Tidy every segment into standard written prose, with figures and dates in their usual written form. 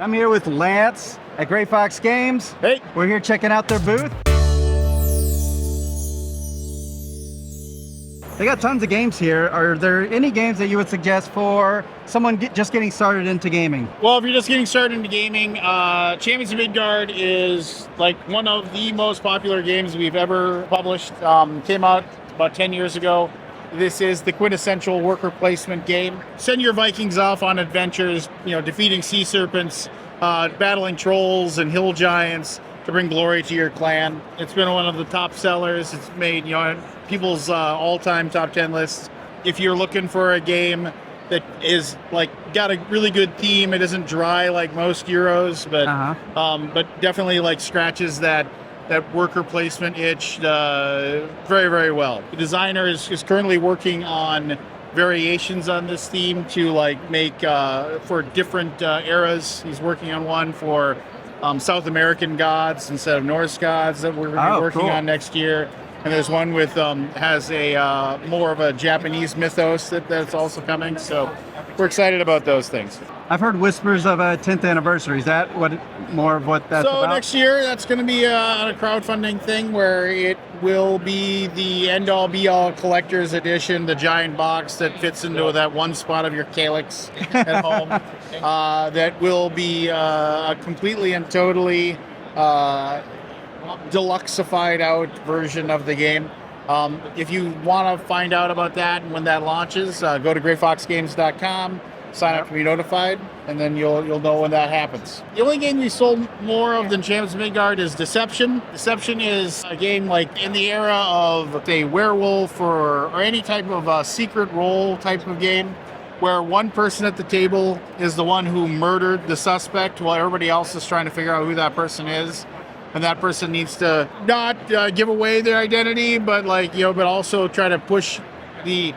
I'm here with Lance at Gray Fox Games. Hey. We're here checking out their booth. They got tons of games here. Are there any games that you would suggest for someone just getting started into gaming? Well, if you're just getting started into gaming, Champions of Midgard is like one of the most popular games we've ever published. Came out about 10 years ago. This is the quintessential worker placement game. Send your Vikings off on adventures, defeating sea serpents, battling trolls and hill giants to bring glory to your clan. It's been one of the top sellers. It's made people's all-time top 10 lists. If you're looking for a game that is got a really good theme, it isn't dry like most Euros, but definitely scratches that worker placement itch very, very well. The designer is currently working on variations on this theme to make for different eras. He's working on one for South American gods instead of Norse gods that we're going to be working on next year. And there's one with has a more of a Japanese mythos that's also coming. So we're excited about those things. I've heard whispers of a 10th anniversary. Is that more of what that's about? So next year, that's going to be a crowdfunding thing where it will be the end-all be-all collector's edition, the giant box that fits into that one spot of your calyx at home. That will be a completely and totally deluxeified out version of the game. If you want to find out about that and when that launches, go to grayfoxgames.com. Sign up to be notified, and then you'll know when that happens. The only game we sold more of than Champions of Midgard is Deception. Deception is a game in the era of, say, Werewolf or any type of secret role type of game, where one person at the table is the one who murdered the suspect while everybody else is trying to figure out who that person is. And that person needs to not give away their identity, but but also try to push the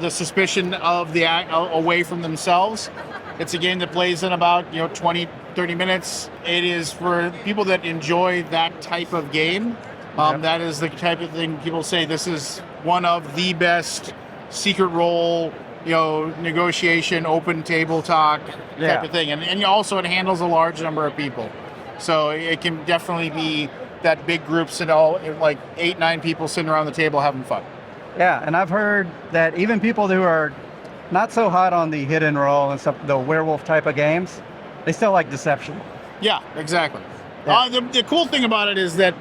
suspicion of the act away from themselves. It's a game that plays in about 20-30 minutes. It is for people that enjoy that type of game. That is the type of thing people say this is one of the best secret role, negotiation, open table talk type of thing. And also it handles a large number of people. So it can definitely be that big group, 8-9 people sitting around the table having fun. Yeah, and I've heard that even people who are not so hot on the hidden role and stuff, the werewolf type of games, they still like Deception. Yeah, exactly. Yeah. The cool thing about it is that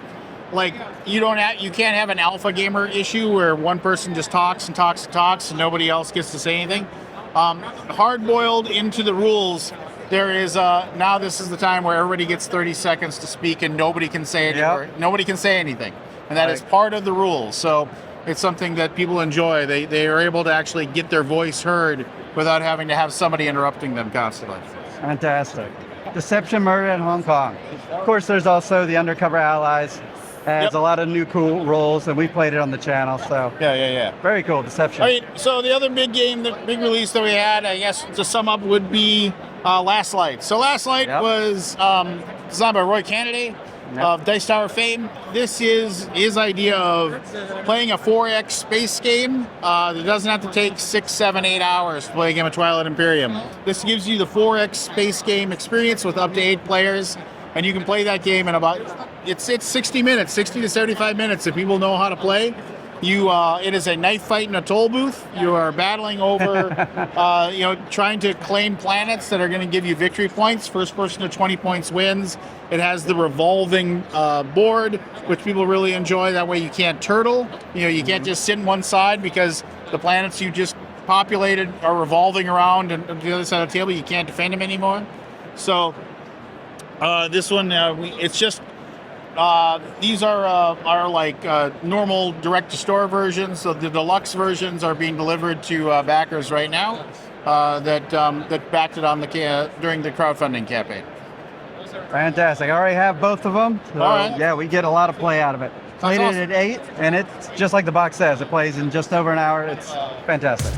you can't have an alpha gamer issue where one person just talks and talks and talks and nobody else gets to say anything. Hard boiled into the rules, there is now this is the time where everybody gets 30 seconds to speak and nobody can say nobody can say anything, and that is part of the rules. So it's something that people enjoy. They are able to actually get their voice heard without having to have somebody interrupting them constantly. Fantastic. Deception, Murder in Hong Kong. Of course, there's also the Undercover Allies. Has a lot of new cool roles, and we played it on the channel. So yeah. Very cool, Deception. So the other big game, the big release that we had, I guess to sum up, would be Last Light. So Last Light was designed by Roy Kennedy of Dice Tower fame. This is his idea of playing a 4X space game that doesn't have to take 6, 7, 8 hours to play a game of Twilight Imperium. This gives you the 4X space game experience with up to 8 players, and you can play that game in about it's 60 minutes, 60 to 75 minutes if people know how to play. It is a knife fight in a toll booth. You are battling over, trying to claim planets that are going to give you victory points. First person to 20 points wins. It has the revolving board, which people really enjoy. That way you can't turtle. You can't just sit in one side because the planets you just populated are revolving around and the other side of the table. You can't defend them anymore. So this one, it's just. These are normal direct-to-store versions. So the deluxe versions are being delivered to backers right now that backed it on during the crowdfunding campaign. Fantastic. I already have both of them. So, all right. Yeah, we get a lot of play out of it. Played it at 8, and it's just like the box says. It plays in just over an hour. It's fantastic.